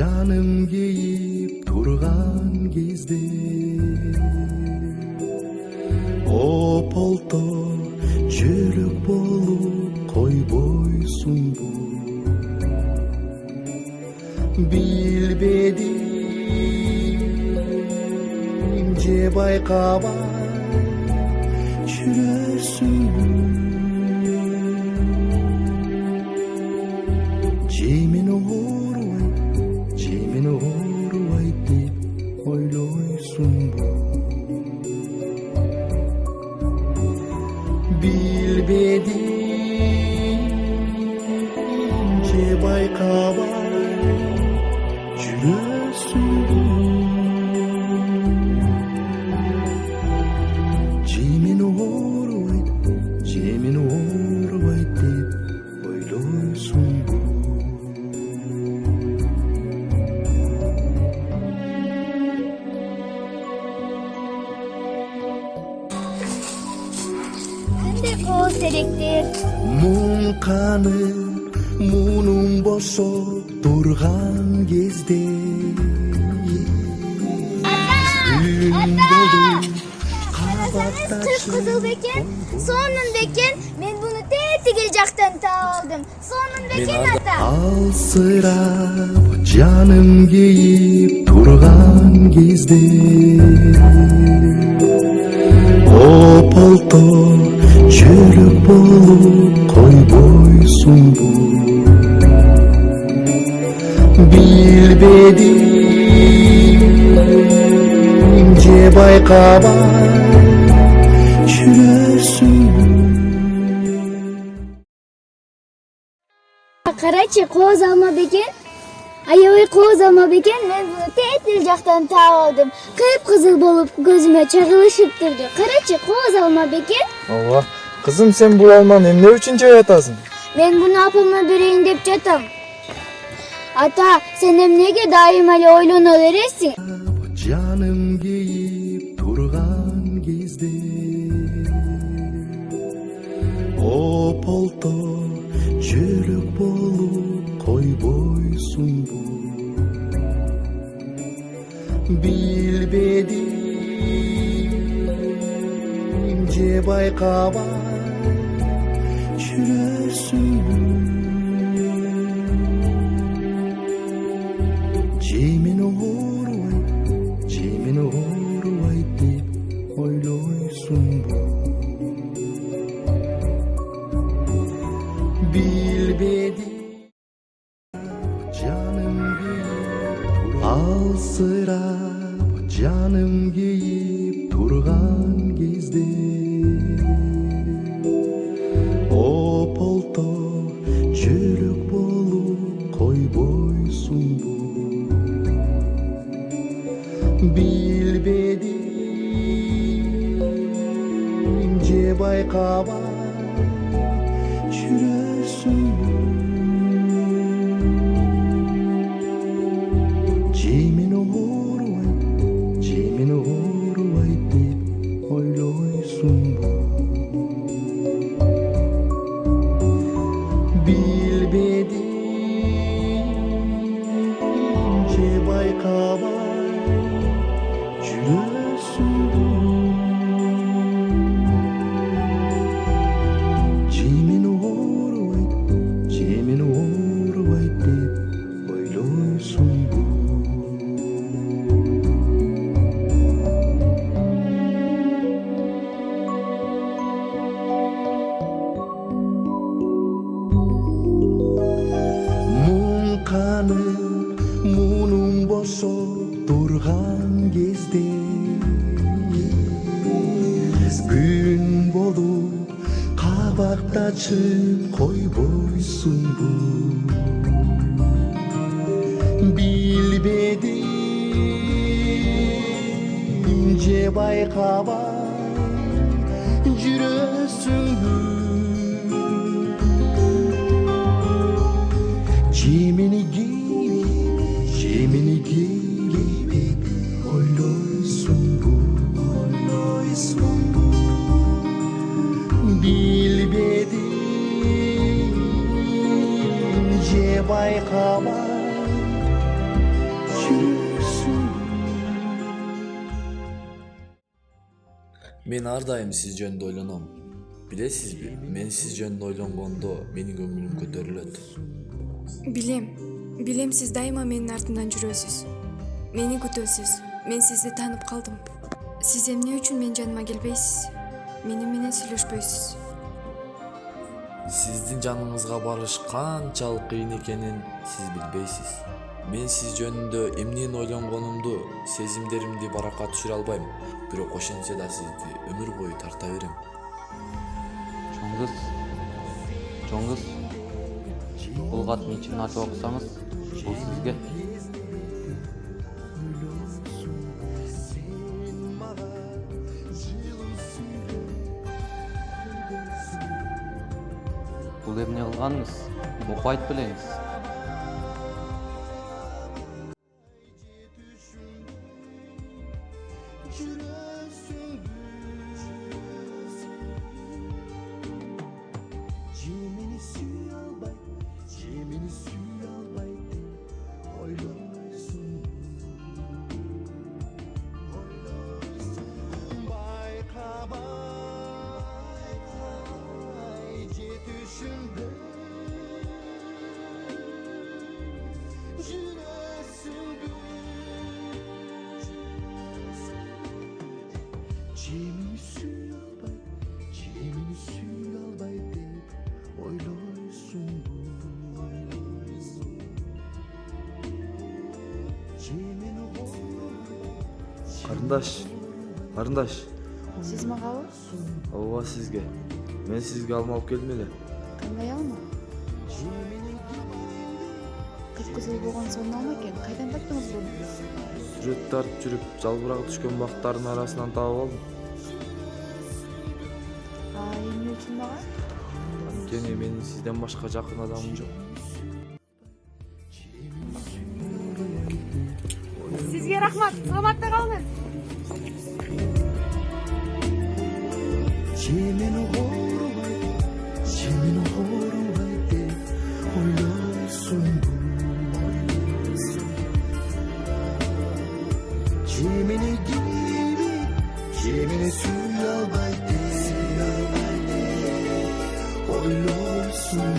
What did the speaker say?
жаным кейіп тұрған кезде ополто жүрек болып қойбойсың бұл билбедим же байкабай жүрөсүң же мени оорубайт деп ойлойсуң билбедим же байкабай жүрөсүң же мени оорубайт деп ойлойсуң Kol terektir. Муң канып, муңум босоп турган кезде күн болуп Kız kızıl beken, sonun beken. Ben bunu tetigil jaktan taap aldım. Sonun beken ata. алсырап жаным кейіп турган кезде ополто жүрек болып қойбойсың бұл билбедим же байкабай жүрөсүң Karachi koz alma beken. Ayoy koz alma beken. Ben bunu tetigil jaktan taap aldım. Kıpkızıl bolup gözüme çagılışıp durdu. Karachi koz alma beken. Allah, kızım sen bu almanı emne üçün çay atasın? Ben bunu apama böreğin dep jatam. Ata, sen emnege daim ali oylana veresin. жаным кейіп турган кезде ополто жүрек болып қойбойсың бұл билбедим же байкабай жүрөсүң же мени оорубайт деп ойлойсуң билбедим жаным кейіп алсырап жаным кейіп турган кезде ополто жүрек болуп койбойсуң билбедим же байкабай жүрөсүң же мени оорубайт деп ойлойсуң билбедим же байкабай жүрөсүң же мени оорубайт деп ойлойсуң муң канып муңум босоп турган кезде күн болуп кабактачып койбойсуң билбедим же байкабай жүрөсүң же мени кейип ойлойсуң билбедим же байкабай Мен ар дайым сиз жөнүндө ойлоном. Билесизби, мен сиз жөнүндө ойлонгондо менин көңүлүм көтөрүлөт. Билем сиз дайыма менин артымдан жүрөсүз. Мени күтөсүз. Мен сизди таанып калдым. Сиз эмне үчүн менин жаныма келбейсиз? Менин менен сүйлөшпөйсүз. Сиздин жаныңызга барыш канчалык кыйын экенин сиз билбейсиз. Мен сиз жөнүндө эмнени ойлонгонумду, сезимдеримди баракка түшүрө албайм. Бирок ошентсе да сизди өмүр бою тарта берем. Чоңгуз, бул катты ичин ачып окусаңыз, бул сизге. Бул эмне кылганыңыз? Окуп айтып белеңиз. Cimini suy albay, cimini suy albay de oyloysun. Bayka bay jetüşümde Jüresin Cimini suy albay, cimini suy albay de oyloysun Карындаш, Сиз магабы? ооба сизге. Мен сизге алма алып келдим эле. Кандай алма? Кып-кызыл болгон сонун алма экен. Кайдан таптыңыз буну? Сүрөт тартып жүрүп, жалбырагы түшкөн бактардын арасынан таап алдым. Эмне үчүн мага? Анткени менин сизден башка жакын адамым жок. Сизге рахмат. Саламатта калыңыз. Cimini horubay de oyloysun Cimini gibi, cimini suy albay de oyloysun